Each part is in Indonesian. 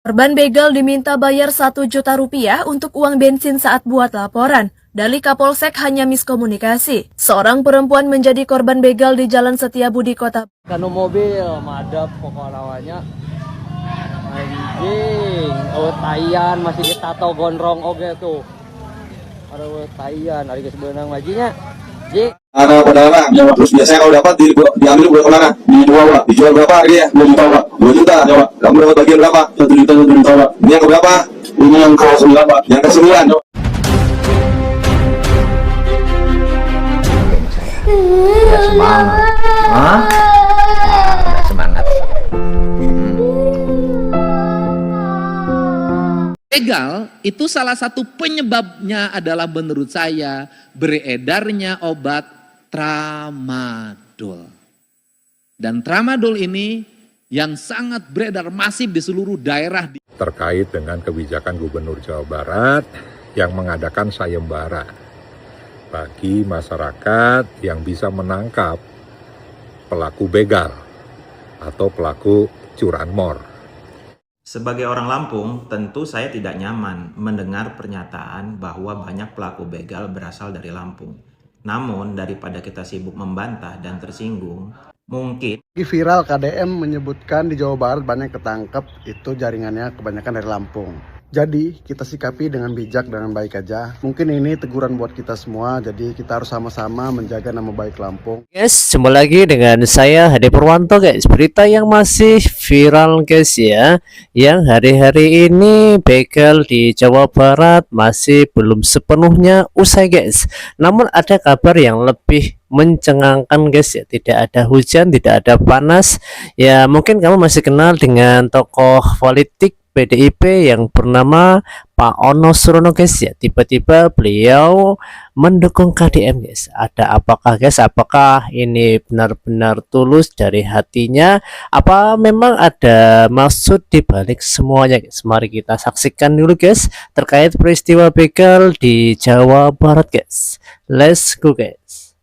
Korban begal diminta bayar 1 juta rupiah untuk uang bensin saat buat laporan. Dali Kapolsek hanya miskomunikasi. Seorang perempuan menjadi korban begal di Jalan Setiabudi Kota. Kanu mobil, madap pokok lawannya. Anjing, tayan masih kita tahu gondrong oge tuh. Ada tayan, hari sebenarnya majinya. Ji. Ada pedagang, ya, terus biasanya kalau dapat diambil buat kemana? Dijual Pak. Dijual berapa harganya? 2 juta Pak. 2 juta. Coba. Kamu dapat bagian berapa? 1 juta, 1 juta Pak. Ini yang keberapa? Ini yang ke-9 Pak. Yang ke-9. Ya semangat. Hah? Ya, semangat. Begal itu salah satu penyebabnya adalah menurut saya beredarnya obat tramadol. Dan tramadol ini yang sangat beredar masif di seluruh daerah. Terkait dengan kebijakan Gubernur Jawa Barat yang mengadakan sayembara bagi masyarakat yang bisa menangkap pelaku begal atau pelaku curanmor. Sebagai orang Lampung, tentu saya tidak nyaman mendengar pernyataan bahwa banyak pelaku begal berasal dari Lampung. Namun, daripada kita sibuk membantah dan tersinggung, mungkin viral KDM menyebutkan di Jawa Barat banyak ketangkep itu jaringannya kebanyakan dari Lampung. Jadi kita sikapi dengan bijak, dengan baik aja. Mungkin ini teguran buat kita semua, jadi kita harus sama-sama menjaga nama baik Lampung. Guys, jumpa lagi dengan saya Hadi Purwanto guys. Berita yang masih viral guys ya, yang hari-hari ini begal di Jawa Barat masih belum sepenuhnya usai guys. Namun ada kabar yang lebih mencengangkan guys ya, tidak ada hujan, tidak ada panas. Ya mungkin kamu masih kenal dengan tokoh politik PDIP yang bernama Pak Ono Surono guys ya. Tiba-tiba beliau mendukung KDM guys. Ada apakah guys? Apakah ini benar-benar tulus dari hatinya? Apa memang ada maksud di balik semuanya guys? Mari kita saksikan dulu guys terkait peristiwa begal di Jawa Barat guys. Let's go guys.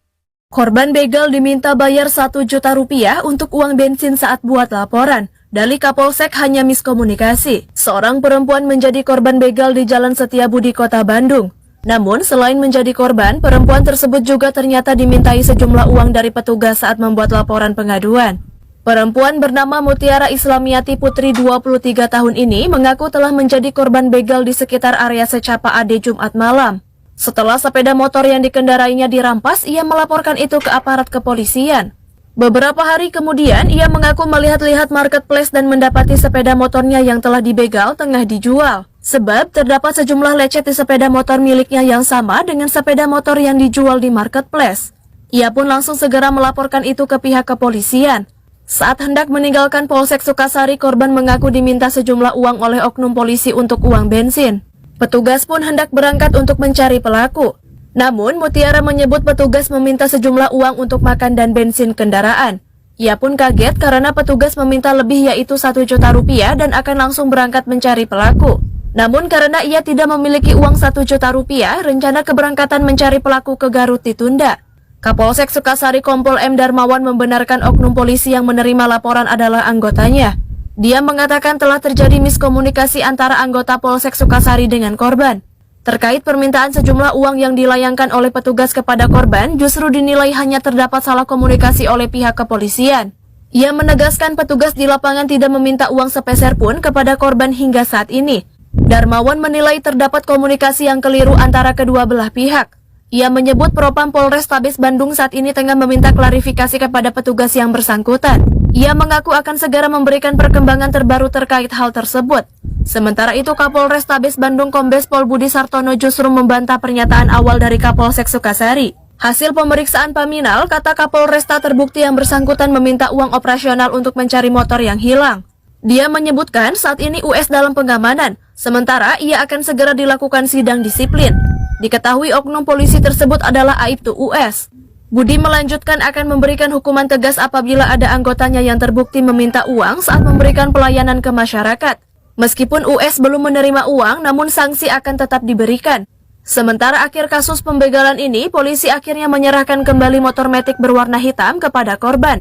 Korban begal diminta bayar 1 juta rupiah untuk uang bensin saat buat laporan. Dali Kapolsek hanya miskomunikasi. Seorang perempuan menjadi korban begal di Jalan Setiabudi Kota Bandung. Namun selain menjadi korban, perempuan tersebut juga ternyata dimintai sejumlah uang dari petugas saat membuat laporan pengaduan. Perempuan bernama Mutiara Islamiati Putri 23 tahun ini mengaku telah menjadi korban begal di sekitar area Secapa Ade Jumat malam. Setelah sepeda motor yang dikendarainya dirampas, ia melaporkan itu ke aparat kepolisian. Beberapa hari kemudian, ia mengaku melihat-lihat marketplace dan mendapati sepeda motornya yang telah dibegal tengah dijual. Sebab terdapat sejumlah lecet di sepeda motor miliknya yang sama dengan sepeda motor yang dijual di marketplace. Ia pun langsung segera melaporkan itu ke pihak kepolisian. Saat hendak meninggalkan Polsek Sukasari, korban mengaku diminta sejumlah uang oleh oknum polisi untuk uang bensin. Petugas pun hendak berangkat untuk mencari pelaku. Namun, Mutiara menyebut petugas meminta sejumlah uang untuk makan dan bensin kendaraan. Ia pun kaget karena petugas meminta lebih yaitu 1 juta rupiah dan akan langsung berangkat mencari pelaku. Namun karena ia tidak memiliki uang 1 juta rupiah, rencana keberangkatan mencari pelaku ke Garut ditunda. Kapolsek Sukasari Kompol M. Darmawan membenarkan oknum polisi yang menerima laporan adalah anggotanya. Dia mengatakan telah terjadi miskomunikasi antara anggota Polsek Sukasari dengan korban. Terkait permintaan sejumlah uang yang dilayangkan oleh petugas kepada korban, justru dinilai hanya terdapat salah komunikasi oleh pihak kepolisian. Ia menegaskan petugas di lapangan tidak meminta uang sepeser pun kepada korban hingga saat ini. Darmawan menilai terdapat komunikasi yang keliru antara kedua belah pihak. Ia menyebut Propam Polrestabes Bandung saat ini tengah meminta klarifikasi kepada petugas yang bersangkutan. Ia mengaku akan segera memberikan perkembangan terbaru terkait hal tersebut. Sementara itu, Kapolrestabes Bandung Kombes Pol Budi Sartono justru membantah pernyataan awal dari Kapolsek Sukasari. Hasil pemeriksaan Paminal, kata Kapolresta terbukti yang bersangkutan meminta uang operasional untuk mencari motor yang hilang. Dia menyebutkan saat ini US dalam pengamanan, sementara ia akan segera dilakukan sidang disiplin. Diketahui oknum polisi tersebut adalah Aibtu US. Budi melanjutkan akan memberikan hukuman tegas apabila ada anggotanya yang terbukti meminta uang saat memberikan pelayanan ke masyarakat. Meskipun US belum menerima uang, namun sanksi akan tetap diberikan. Sementara akhir kasus pembegalan ini, polisi akhirnya menyerahkan kembali motor metik berwarna hitam kepada korban.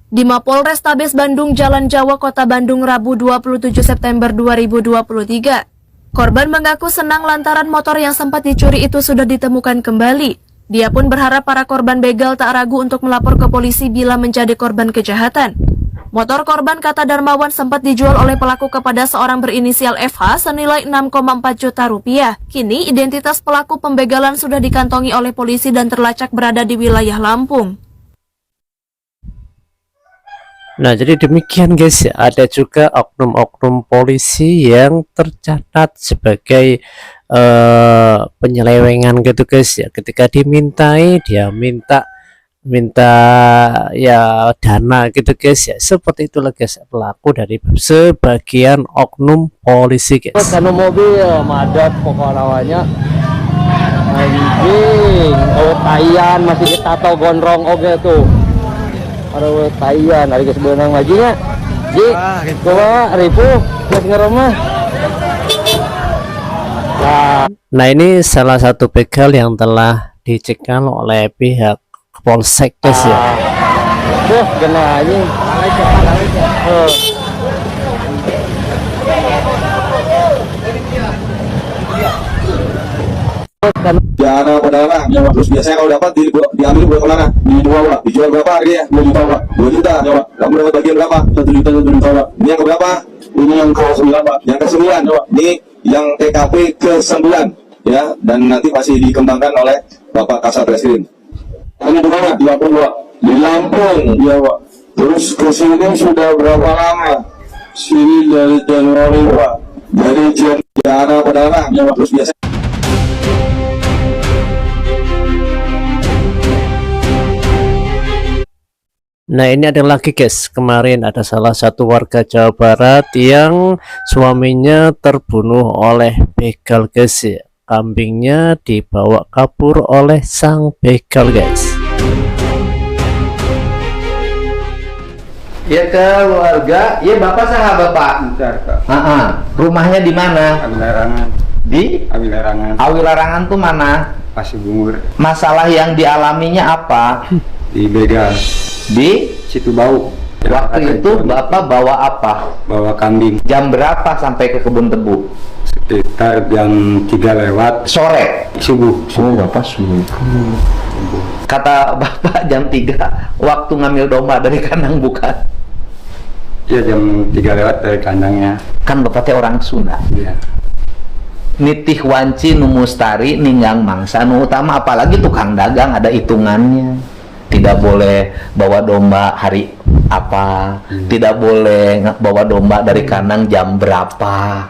di Mapolrestabes Bandung Jalan Jawa Kota Bandung Rabu 27 September 2023. Korban mengaku senang lantaran motor yang sempat dicuri itu sudah ditemukan kembali. Dia pun berharap para korban begal tak ragu untuk melapor ke polisi bila menjadi korban kejahatan. Motor korban, kata Darmawan, sempat dijual oleh pelaku kepada seorang berinisial FH senilai 6,4 juta rupiah. Kini identitas pelaku pembegalan sudah dikantongi oleh polisi dan terlacak berada di wilayah Lampung. Nah, jadi demikian guys ya, ada juga oknum-oknum polisi yang tercatat sebagai penyelewengan gitu guys ya. Ketika dimintai, dia minta ya dana gitu guys ya. Seperti itulah guys pelaku dari sebagian oknum polisi guys. Kanu mobil madat pokok lawannya. Anjing, taian masih ditato gondrong oge tuh. Aduh taian, hari sebenang majinya. Ji, coba ribu geus ngeremah. Nah, ini salah satu begal yang telah dicekal oleh pihak Polsek guys ya. Genah anjing. Jana pedana, terus biasanya kalau dapat diambil buat kemana? Dijual pak, dijual berapa harganya? 2 juta pak, 2 juta. Kamu dapat bagian berapa? 1 juta pak. Ini yang keberapa? Ini yang ke-9 pak. Yang ke-9. Ini yang TKP ke-9 ya, dan nanti masih dikembangkan oleh Bapak Kasat Reskrim. Ini di mana? Di Lampung pak. Di Lampung, iya pak. Terus ke sini sudah berapa lama? Sini dari Januari pak. Dari Jana pedana, terus biasanya. Nah, ini ada lagi guys, kemarin ada salah satu warga Jawa Barat yang suaminya terbunuh oleh begal guys ya. Kambingnya dibawa kabur oleh sang begal guys. Ya keluarga, ya bapak sahabat bapak. Rumahnya di mana? Awilarangan. Di Awilarangan. Awilarangan tuh mana? Pasir Bungur. Masalah yang dialaminya apa? Di begal. Di Situ Bau. waktu itu bapak bawa apa? Bawa kambing. Jam berapa sampai ke kebun tebu? Sekitar jam 3 lewat Sore. subuh. Oh, bapak subuh. Kata bapak jam 3 waktu ngambil domba dari kandang bukan? Ya jam 3 lewat dari kandangnya. Kan bapak teh orang Sunda. Iya. Nitih wanci nu mustari ninggang mangsa nu utama, apalagi tukang dagang ada hitungannya. Tidak boleh bawa domba hari apa, tidak boleh bawa domba dari kandang jam berapa.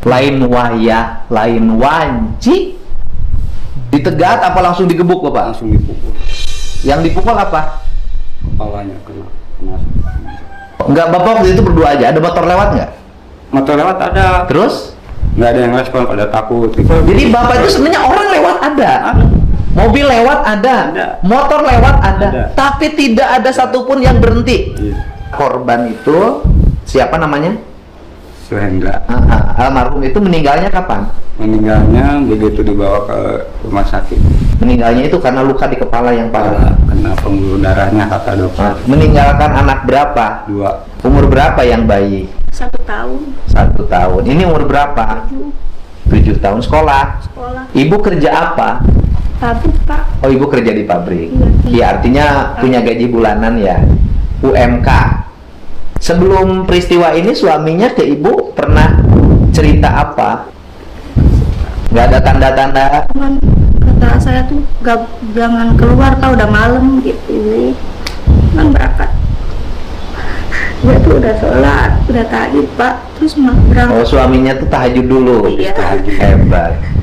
Lain wayah, lain wanci. Ditegat apa langsung digebuk bapak? Langsung dipukul. Yang dipukul apa? Kepalanya kena. Enggak, bapak waktu itu berdua aja. Ada motor lewat nggak? Motor lewat ada. Terus? Nggak ada yang respon, pada takut. Jadi bapak itu sebenarnya orang lewat ada. Mobil lewat ada, motor lewat ada, tapi tidak ada satupun yang berhenti. Iya. Korban itu siapa namanya? Suhendra. Almarhum itu meninggalnya kapan? Meninggalnya begitu dibawa ke rumah sakit. Meninggalnya itu karena luka di kepala yang parah. Kena pembuluh darahnya kata dokter. Meninggalkan anak berapa? 2. Umur berapa yang bayi? 1 tahun. 1 tahun. Ini umur berapa? 7 tahun. Sekolah. Ibu kerja apa? Pabrik pak. Oh, ibu kerja di pabrik. Iya. Iya, artinya punya gaji bulanan ya. UMK. Sebelum peristiwa ini suaminya ke ibu pernah cerita apa? Nggak ada tanda-tanda. Cuman kata saya tuh jangan keluar, tau udah malam gitu. Kan berangkat. Dia tuh udah sholat, udah tahajud pak. Terus berangkat. Oh, suaminya tuh tahajud dulu. Iya. Hebat.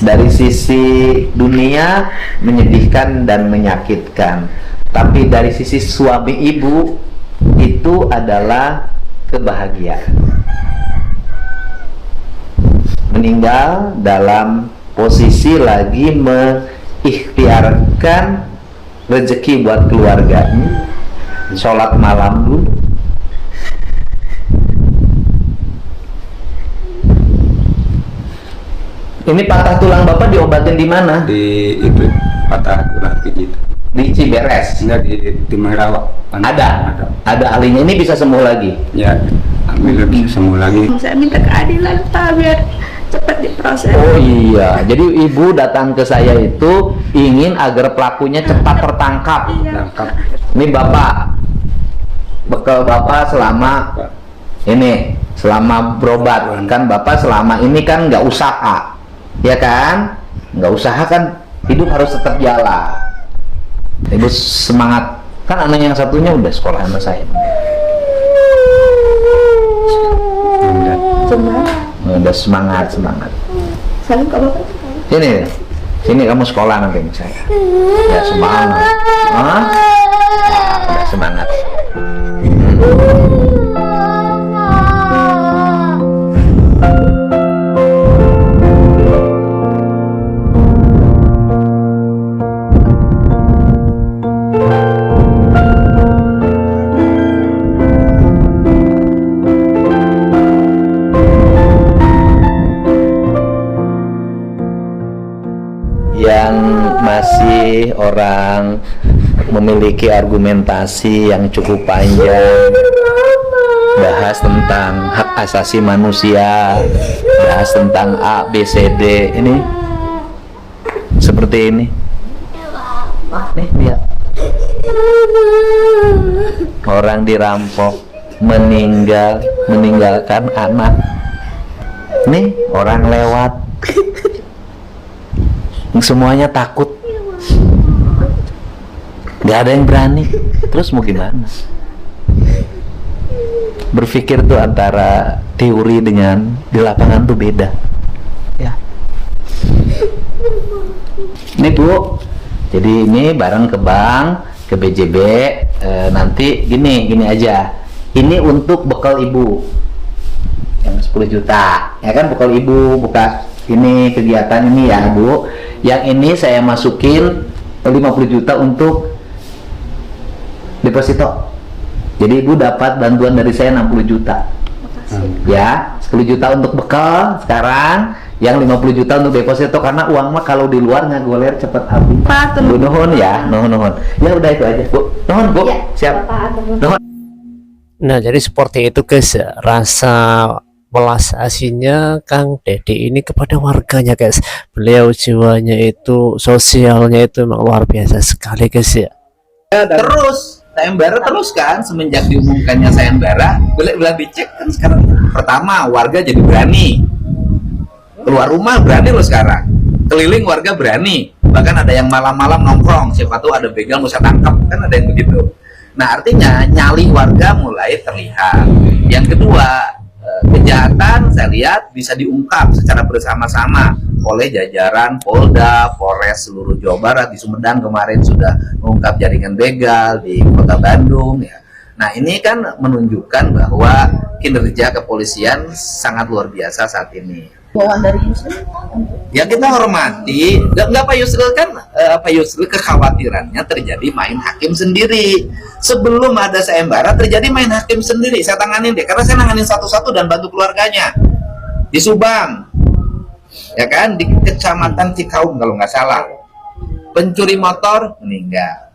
Dari sisi dunia menyedihkan dan menyakitkan, tapi dari sisi suami ibu itu adalah kebahagiaan. Meninggal dalam posisi lagi mengikhtiarkan rezeki buat keluarganya, sholat malam dulu. Ini patah tulang bapak diobatin di mana? Di itu patah tulang pijit. di Ciberes. Enggak di Merawak. Ada ahlinya, ini bisa sembuh lagi. Ya, ambil bisa sembuh lagi. Saya minta keadilan Pak biar cepat diproses. Oh iya, jadi ibu datang ke saya itu ingin agar pelakunya cepat tertangkap. Tangkap. Ini bapak, bekal bapak selama ini, selama berobat kan bapak selama ini kan nggak usaha, ya kan? Nggak usaha kan hidup harus tetap jalan. Ibu semangat, kan anak yang satunya udah sekolah sama saya. Udah semangat. Salam ke bapak. Sini kamu sekolah nanti sama saya. Ya semangat. Udah semangat. Yang masih orang memiliki argumentasi yang cukup panjang, bahas tentang hak asasi manusia, bahas tentang A, B, C, D, ini seperti ini. Nih lihat, orang dirampok, meninggalkan anak. Nih orang lewat, semuanya takut, nggak ada yang berani. Terus mau gimana? Berpikir tuh antara teori dengan di lapangan tuh beda ya. Ini Bu, jadi ini bareng ke bank, ke BJB, nanti gini aja, ini untuk bekal ibu yang 10 juta ya kan, bekal ibu buka ini kegiatan ini ya Bu. Yang ini saya masukin 50 juta untuk deposito. Jadi ibu dapat bantuan dari saya 60 juta. Ya, 10 juta untuk bekal sekarang, yang 50 juta untuk deposito, karena uang mah kalau di luar nggak goler cepet habis. Bu nuhun ya, nuhun. Ya udah itu aja Bu. Nuhun Bu, ya, siap. Nuhun. Nah, jadi seperti itu guys, rasa welas asihnya Kang Dedi ini kepada warganya guys. Beliau jiwanya itu, sosialnya itu memang luar biasa sekali guys ya. Terus sayembara terus kan, semenjak diumumkannya sayembara, boleh dicek kan sekarang. Pertama, warga jadi berani keluar rumah, berani loh sekarang. Keliling warga berani, bahkan ada yang malam-malam nongkrong, siapa tahu ada begal mau saya tangkap, kan ada yang begitu. Nah artinya nyali warga mulai terlihat. Yang kedua, kejahatan saya lihat bisa diungkap secara bersama-sama oleh jajaran Polda, Polres seluruh Jawa Barat. Di Sumedang kemarin sudah mengungkap jaringan begal di Kota Bandung ya. Nah ini kan menunjukkan bahwa kinerja kepolisian sangat luar biasa saat ini. Bawaan dari Yusril? Ya kita hormati, nggak Pak Yusril kan, Pak Yusril kekhawatirannya terjadi main hakim sendiri. Sebelum ada sayembara terjadi main hakim sendiri, saya tanganin deh, karena saya nanganin satu-satu dan bantu keluarganya. Di Subang, ya kan, di Kecamatan Cikaum kalau nggak salah, pencuri motor meninggal,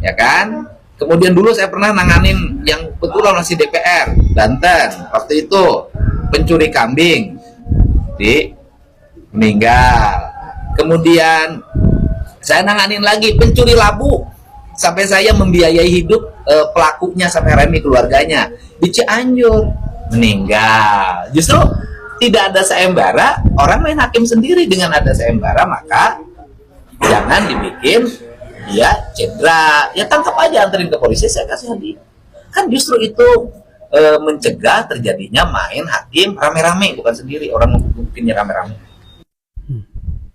ya kan. Kemudian dulu saya pernah nanganin yang betulan masih DPR, Banten, waktu itu pencuri kambing meninggal. Kemudian saya nanganin lagi pencuri labu, sampai saya membiayai hidup pelakunya sampai remi keluarganya di Cianjur, meninggal. Justru tidak ada sayembara, orang main hakim sendiri. Dengan ada sayembara maka jangan dibikin dia cedera, ya tangkap aja, anterin ke polisi, saya kasih hadiah. Kan justru itu mencegah terjadinya main hakim rame-rame, bukan sendiri, orang mungkinnya rame-rame.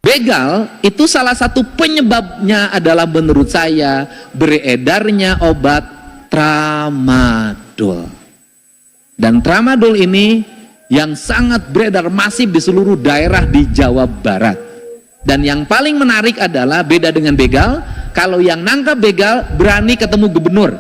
Begal itu salah satu penyebabnya adalah menurut saya beredarnya obat tramadol. Dan tramadol ini yang sangat beredar masif di seluruh daerah di Jawa Barat. Dan yang paling menarik adalah beda dengan begal, kalau yang nangkap begal berani ketemu gubernur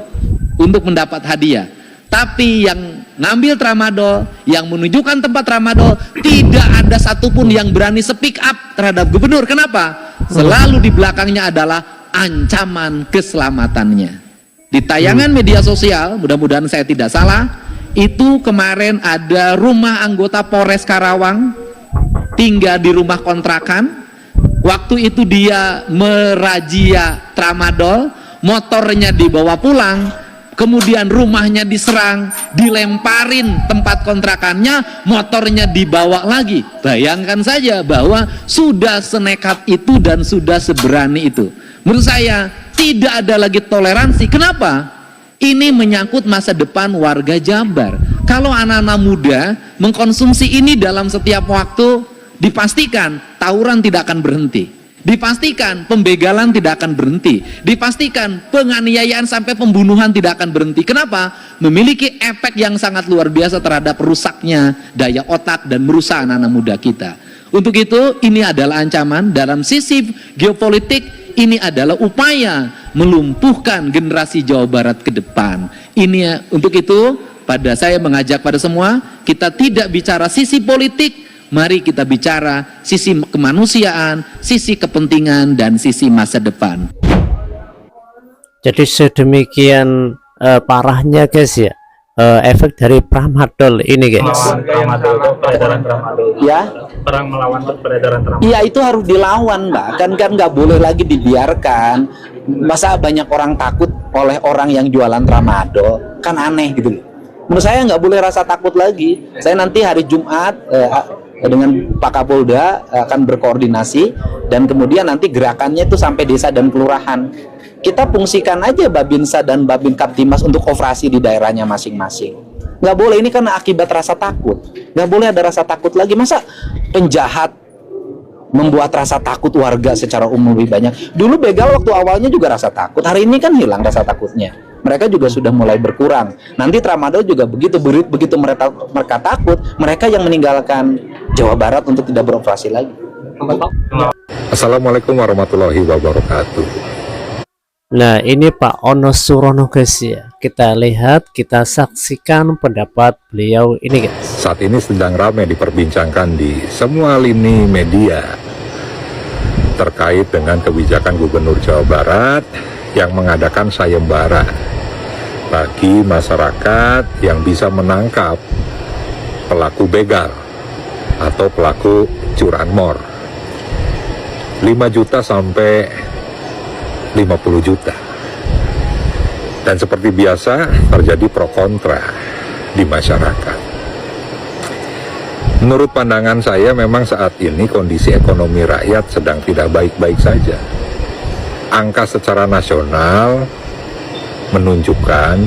untuk mendapat hadiah. Tapi yang ngambil tramadol, yang menunjukkan tempat tramadol, tidak ada satupun yang berani speak up terhadap gubernur. Kenapa? Selalu di belakangnya adalah ancaman keselamatannya. Di tayangan media sosial, mudah-mudahan saya tidak salah, itu kemarin ada rumah anggota Polres Karawang tinggal di rumah kontrakan. Waktu itu dia merazia tramadol, motornya dibawa pulang, kemudian rumahnya diserang, dilemparin tempat kontrakannya, motornya dibawa lagi. Bayangkan saja bahwa sudah senekat itu dan sudah seberani itu. Menurut saya tidak ada lagi toleransi. Kenapa? Ini menyangkut masa depan warga Jabar. Kalau anak-anak muda mengkonsumsi ini dalam setiap waktu, dipastikan tawuran tidak akan berhenti. Dipastikan pembegalan tidak akan berhenti. Dipastikan penganiayaan sampai pembunuhan tidak akan berhenti. Kenapa? Memiliki efek yang sangat luar biasa terhadap rusaknya daya otak dan merusak anak-anak muda kita. Untuk itu, ini adalah ancaman dalam sisi geopolitik. Ini adalah upaya melumpuhkan generasi Jawa Barat ke depan. Ini untuk itu, saya mengajak pada semua, kita tidak bicara sisi politik, mari kita bicara sisi kemanusiaan, sisi kepentingan, dan sisi masa depan. Jadi sedemikian parahnya guys ya, efek dari tramadol ini guys. Ya, perang melawan peredaran tramadol. Iya, itu harus dilawan, Mbak. Kan nggak boleh lagi dibiarkan. Masa banyak orang takut oleh orang yang jualan tramadol? Kan aneh gitu loh. Menurut saya nggak boleh rasa takut lagi. Saya nanti hari Jumat dengan Pak Kapolda akan berkoordinasi, dan kemudian nanti gerakannya itu sampai desa dan kelurahan. Kita fungsikan aja Babinsa dan Babin Kaptimas untuk operasi di daerahnya masing-masing. Nggak boleh, ini karena akibat rasa takut. Nggak boleh ada rasa takut lagi. Masa penjahat membuat rasa takut warga secara umum lebih banyak? Dulu begal waktu awalnya juga rasa takut. Hari ini kan hilang rasa takutnya. Mereka juga sudah mulai berkurang. Nanti tramadol juga begitu mereka takut, mereka yang meninggalkan Jawa Barat untuk tidak beroperasi lagi. Assalamualaikum warahmatullahi wabarakatuh. Nah, ini Pak Ono Surono guys ya. Kita lihat, kita saksikan pendapat beliau ini guys. Saat ini sedang ramai diperbincangkan di semua lini media terkait dengan kebijakan Gubernur Jawa Barat yang mengadakan sayembara bagi masyarakat yang bisa menangkap pelaku begal atau pelaku curanmor. 5 juta sampai 50 juta. Dan seperti biasa terjadi pro kontra di masyarakat. Menurut pandangan saya, memang saat ini kondisi ekonomi rakyat sedang tidak baik-baik saja. Angka secara nasional menunjukkan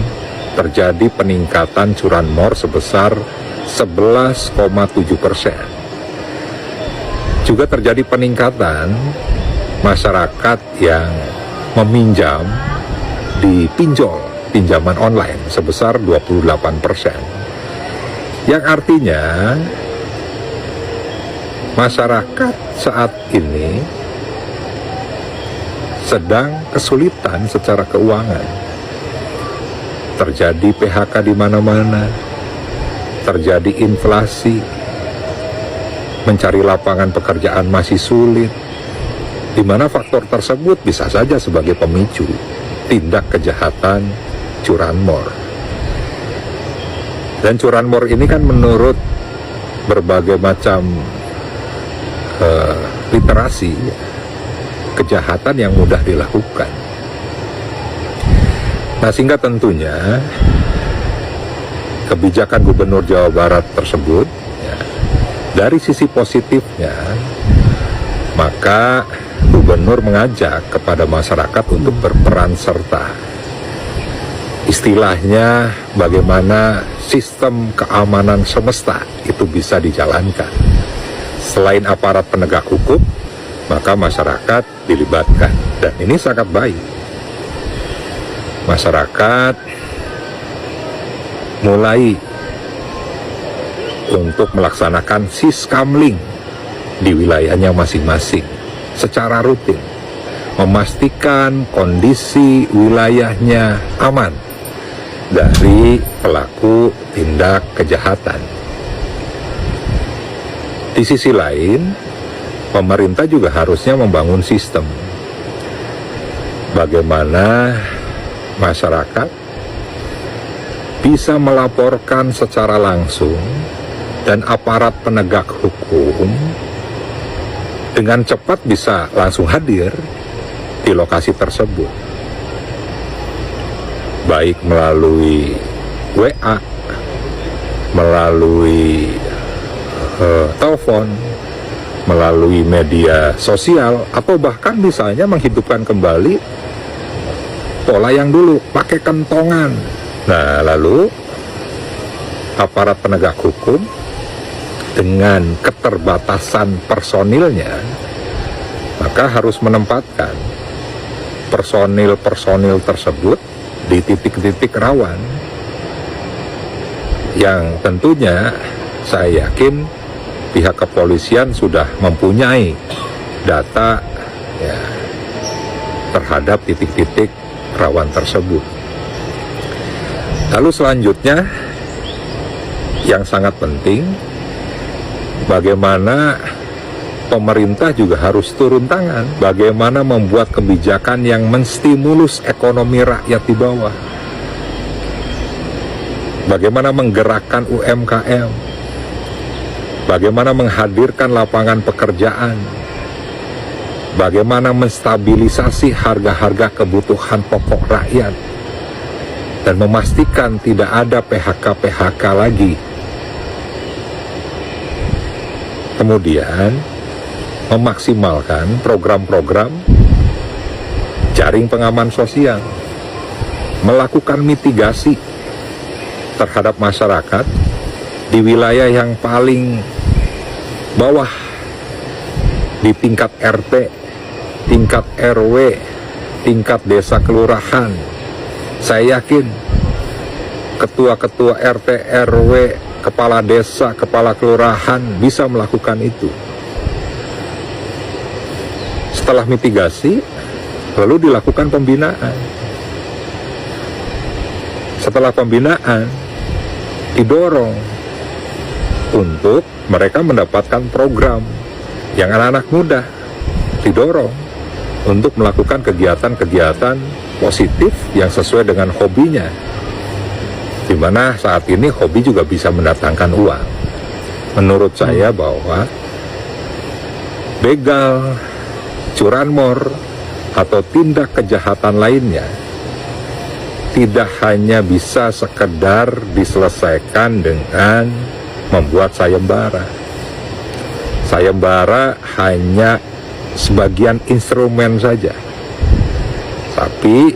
terjadi peningkatan curanmor sebesar 11,7%. Juga terjadi peningkatan masyarakat yang meminjam di pinjaman online sebesar 28%. Yang artinya masyarakat saat ini sedang kesulitan secara keuangan. Terjadi PHK di mana-mana, terjadi inflasi, mencari lapangan pekerjaan masih sulit, di mana faktor tersebut bisa saja sebagai pemicu tindak kejahatan curanmor. Dan curanmor ini kan menurut berbagai macam literasi kejahatan yang mudah dilakukan. Nah, sehingga tentunya kebijakan Gubernur Jawa Barat tersebut ya, dari sisi positifnya, maka Gubernur mengajak kepada masyarakat untuk berperan serta. Istilahnya bagaimana sistem keamanan semesta itu bisa dijalankan. Selain aparat penegak hukum, maka masyarakat dilibatkan, dan ini sangat baik. Masyarakat mulai untuk melaksanakan siskamling di wilayahnya masing-masing secara rutin, memastikan kondisi wilayahnya aman dari pelaku tindak kejahatan. Di sisi lain, pemerintah juga harusnya membangun sistem bagaimana masyarakat bisa melaporkan secara langsung dan aparat penegak hukum dengan cepat bisa langsung hadir di lokasi tersebut, baik melalui WA, melalui telepon, melalui media sosial, atau bahkan misalnya menghidupkan kembali pola yang dulu pakai kentongan. Nah, lalu aparat penegak hukum dengan keterbatasan personilnya, maka harus menempatkan personil-personil tersebut di titik-titik rawan yang tentunya saya yakin pihak kepolisian sudah mempunyai data ya, terhadap titik-titik rawan tersebut. Lalu selanjutnya yang sangat penting, bagaimana pemerintah juga harus turun tangan, bagaimana membuat kebijakan yang menstimulus ekonomi rakyat di bawah, bagaimana menggerakkan UMKM, bagaimana menghadirkan lapangan pekerjaan, bagaimana menstabilisasi harga-harga kebutuhan pokok rakyat, dan memastikan tidak ada PHK-PHK lagi. Kemudian memaksimalkan program-program jaring pengaman sosial, melakukan mitigasi terhadap masyarakat di wilayah yang paling bawah, di tingkat RT, tingkat RW, tingkat desa kelurahan. Saya yakin ketua-ketua RT, RW, kepala desa, kepala kelurahan bisa melakukan itu. Setelah mitigasi, lalu dilakukan pembinaan. Setelah pembinaan, didorong untuk mereka mendapatkan program yang anak-anak muda, didorong untuk melakukan kegiatan-kegiatan positif yang sesuai dengan hobinya, di mana saat ini hobi juga bisa mendatangkan uang. Menurut saya bahwa begal, curanmor, atau tindak kejahatan lainnya tidak hanya bisa sekedar diselesaikan dengan membuat sayembara. Sayembara hanya sebagian instrumen saja, tapi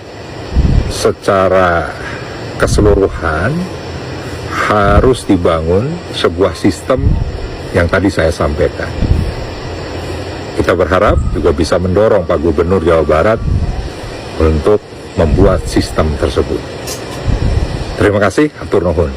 secara keseluruhan harus dibangun sebuah sistem yang tadi saya sampaikan. Kita berharap juga bisa mendorong Pak Gubernur Jawa Barat untuk membuat sistem tersebut. Terima kasih, atur nuhun.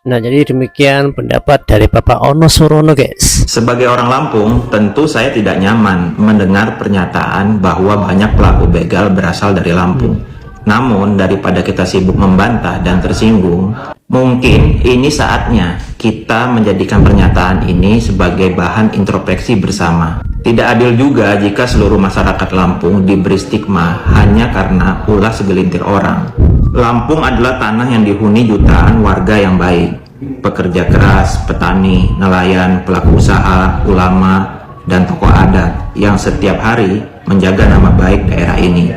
Nah, jadi demikian pendapat dari Bapak Ono Surono, guys. Sebagai orang Lampung, tentu saya tidak nyaman mendengar pernyataan bahwa banyak pelaku begal berasal dari Lampung. Namun, daripada kita sibuk membantah dan tersinggung, mungkin ini saatnya kita menjadikan pernyataan ini sebagai bahan introspeksi bersama. Tidak adil juga jika seluruh masyarakat Lampung diberi stigma hanya karena ulah segelintir orang. Lampung adalah tanah yang dihuni jutaan warga yang baik, pekerja keras, petani, nelayan, pelaku usaha, ulama, dan tokoh adat yang setiap hari menjaga nama baik daerah ini.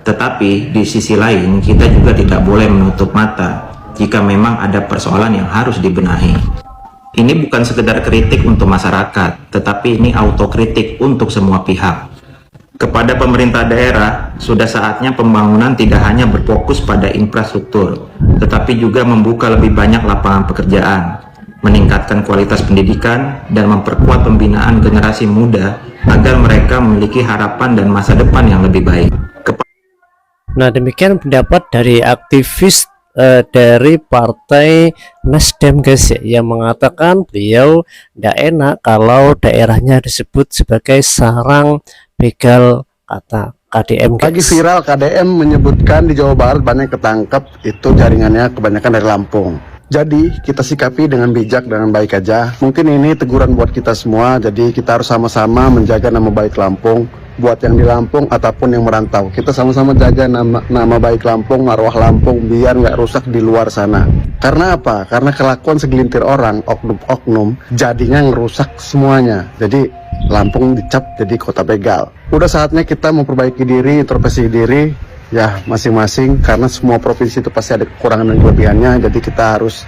Tetapi di sisi lain, kita juga tidak boleh menutup mata jika memang ada persoalan yang harus dibenahi. Ini bukan sekedar kritik untuk masyarakat, tetapi ini autokritik untuk semua pihak. Kepada pemerintah daerah, sudah saatnya pembangunan tidak hanya berfokus pada infrastruktur, tetapi juga membuka lebih banyak lapangan pekerjaan, meningkatkan kualitas pendidikan, dan memperkuat pembinaan generasi muda agar mereka memiliki harapan dan masa depan yang lebih baik. Nah, demikian pendapat dari aktivis dari Partai Nasdem, guys, ya, yang mengatakan beliau tidak enak kalau daerahnya disebut sebagai sarang begal, kata KDM, guys. Lagi viral, KDM menyebutkan di Jawa Barat banyak ketangkep, itu jaringannya kebanyakan dari Lampung. Jadi kita sikapi dengan bijak, dengan baik aja. Mungkin ini teguran buat kita semua, jadi kita harus sama-sama menjaga nama baik Lampung buat yang di Lampung ataupun yang merantau. Kita sama-sama jaga nama baik Lampung, marwah Lampung, biar nggak rusak di luar sana. Karena apa? Karena kelakuan segelintir orang, oknum-oknum, jadinya ngerusak semuanya. Jadi Lampung dicap jadi kota begal. Udah saatnya kita memperbaiki diri, introspeksi diri, ya masing-masing, karena semua provinsi itu pasti ada kekurangan dan kelebihannya. Jadi kita harus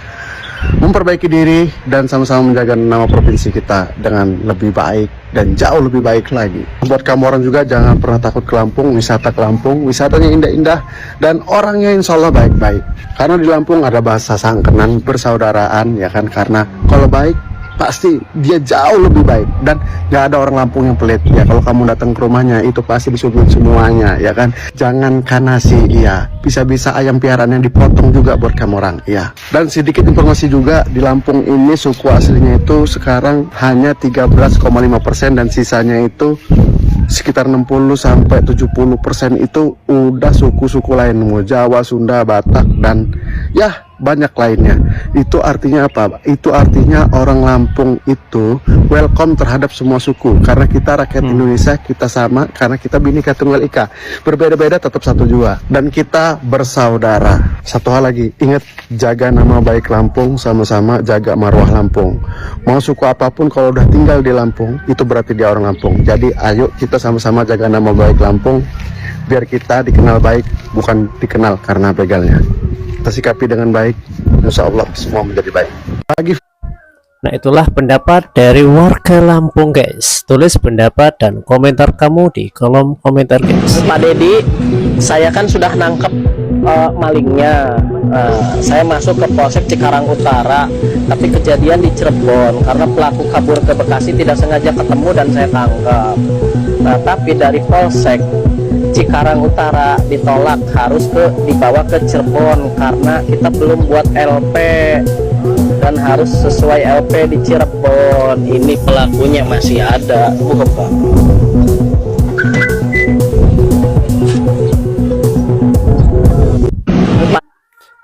memperbaiki diri dan sama-sama menjaga nama provinsi kita dengan lebih baik dan jauh lebih baik lagi. Buat kamu orang juga, jangan pernah takut ke Lampung. Wisata ke Lampung, wisatanya indah-indah dan orangnya insya Allah baik-baik. Karena di Lampung ada bahasa sangkenan persaudaraan, ya kan, karena kalau baik pasti dia jauh lebih baik, dan nggak ada orang Lampung yang pelit. Ya kalau kamu datang ke rumahnya itu pasti disuguhin semuanya, ya kan. Jangankan nasi, iya, bisa-bisa ayam piaraannya dipotong juga buat kamu orang, iya. Dan sedikit informasi juga, di Lampung ini suku aslinya itu sekarang hanya 13,5% dan sisanya itu sekitar 60-70% itu udah suku-suku lain, mau Jawa, Sunda, Batak, dan ya banyak lainnya. Itu artinya apa? Itu artinya orang Lampung itu welcome terhadap semua suku, karena kita rakyat Indonesia, kita sama, karena kita Bhinneka Tunggal Ika, berbeda-beda tetap satu jua, dan kita bersaudara. Satu hal lagi, ingat, jaga nama baik Lampung, sama-sama jaga marwah Lampung. Mau suku apapun kalau udah tinggal di Lampung itu berarti dia orang Lampung. Jadi ayo kita sama-sama jaga nama baik Lampung, biar kita dikenal baik, bukan dikenal karena begalnya. Kita sikapi dengan baik, insya Allah semua menjadi baik. Nah, itulah pendapat dari warga Lampung, guys. Tulis pendapat dan komentar kamu di kolom komentar, guys. Pak Dedi, saya kan sudah nangkep malingnya. Saya masuk ke Polsek Cikarang Utara, tapi kejadian di Cirebon karena pelaku kabur ke Bekasi, tidak sengaja ketemu dan saya tangkap. Nah, tapi dari Polsek Cikarang Utara ditolak, harus dibawa ke Cirebon karena kita belum buat LP dan harus sesuai LP di Cirebon. Ini pelakunya masih ada, Pak.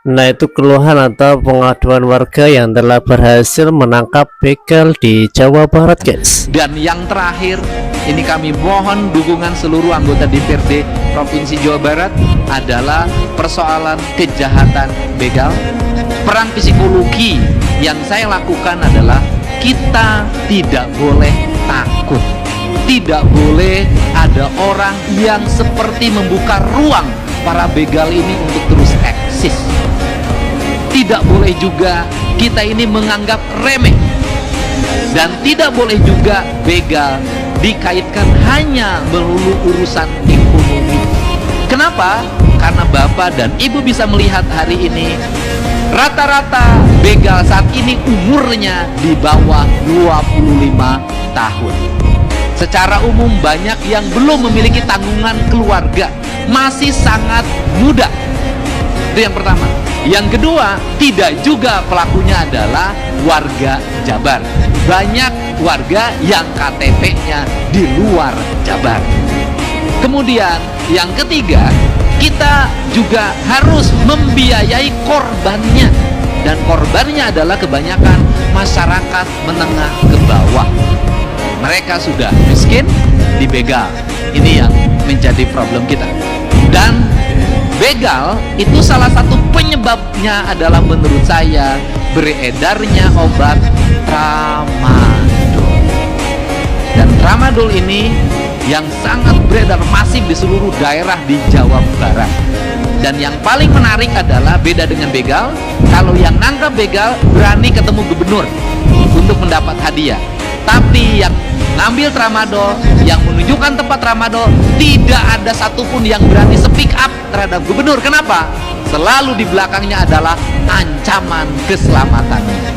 Nah, itu keluhan atau pengaduan warga yang telah berhasil menangkap begal di Jawa Barat, guys. Dan yang terakhir, ini kami mohon dukungan seluruh anggota DPRD Provinsi Jawa Barat adalah persoalan kejahatan begal. Peran psikologi yang saya lakukan adalah kita tidak boleh takut. Tidak boleh ada orang yang seperti membuka ruang para begal ini untuk terus eksis. Tidak boleh juga kita ini menganggap remeh, dan tidak boleh juga begal dikaitkan hanya melulu urusan ekonomi. Kenapa? Karena Bapak dan Ibu bisa melihat hari ini rata-rata begal saat ini umurnya di bawah 25 tahun. Secara umum banyak yang belum memiliki tanggungan keluarga, masih sangat muda. Itu yang pertama. Yang kedua, tidak juga pelakunya adalah warga Jabar. Banyak warga yang KTP-nya di luar Jabar. Kemudian yang ketiga, kita juga harus membiayai korbannya, dan korbannya adalah kebanyakan masyarakat menengah ke bawah. Mereka sudah miskin, dibegal. Ini yang menjadi problem kita. Dan begal itu salah satu penyebabnya adalah menurut saya beredarnya obat tramadol. Dan tramadol ini yang sangat beredar masif di seluruh daerah di Jawa Barat. Dan yang paling menarik adalah beda dengan begal, kalau yang nangkap begal berani ketemu gubernur untuk mendapat hadiah. Tapi yang ngambil tramadol, yang menunjukkan tempat tramadol, tidak ada satupun yang berani speak up terhadap gubernur. Kenapa? Selalu di belakangnya adalah ancaman keselamatannya.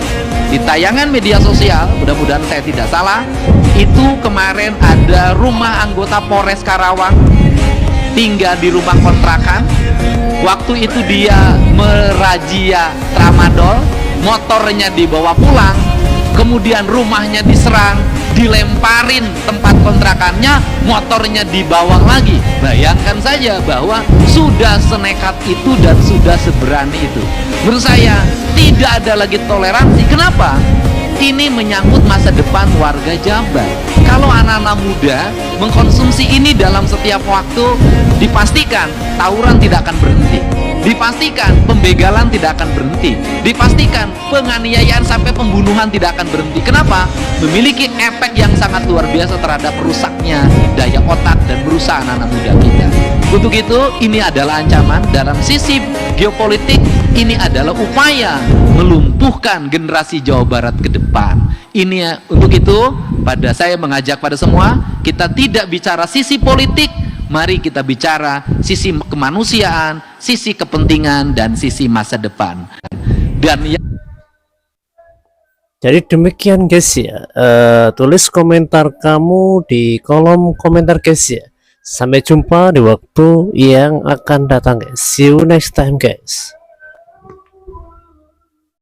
Di tayangan media sosial, mudah-mudahan saya tidak salah, itu kemarin ada rumah anggota Polres Karawang tinggal di rumah kontrakan. Waktu itu dia merazia tramadol, motornya dibawa pulang, kemudian rumahnya diserang, dilemparin tempat kontrakannya, motornya dibawa lagi. Bayangkan saja bahwa sudah senekat itu dan sudah seberani itu. Menurut saya tidak ada lagi toleransi. Kenapa? Ini menyangkut masa depan warga Jabar. Kalau anak-anak muda mengkonsumsi ini dalam setiap waktu, dipastikan tawuran tidak akan berhenti, dipastikan pembegalan tidak akan berhenti, dipastikan penganiayaan sampai pembunuhan tidak akan berhenti. Kenapa? Memiliki efek yang sangat luar biasa terhadap rusaknya daya otak dan merusak anak-anak muda kita. Untuk itu, ini adalah ancaman dalam sisi geopolitik. Ini adalah upaya melumpuhkan generasi Jawa Barat ke depan. Ini untuk itu, saya mengajak pada semua, kita tidak bicara sisi politik, mari kita bicara sisi kemanusiaan, sisi kepentingan, dan sisi masa depan. Dan Jadi demikian guys ya, tulis komentar kamu di kolom komentar guys ya. Sampai jumpa di waktu yang akan datang guys. See you next time guys.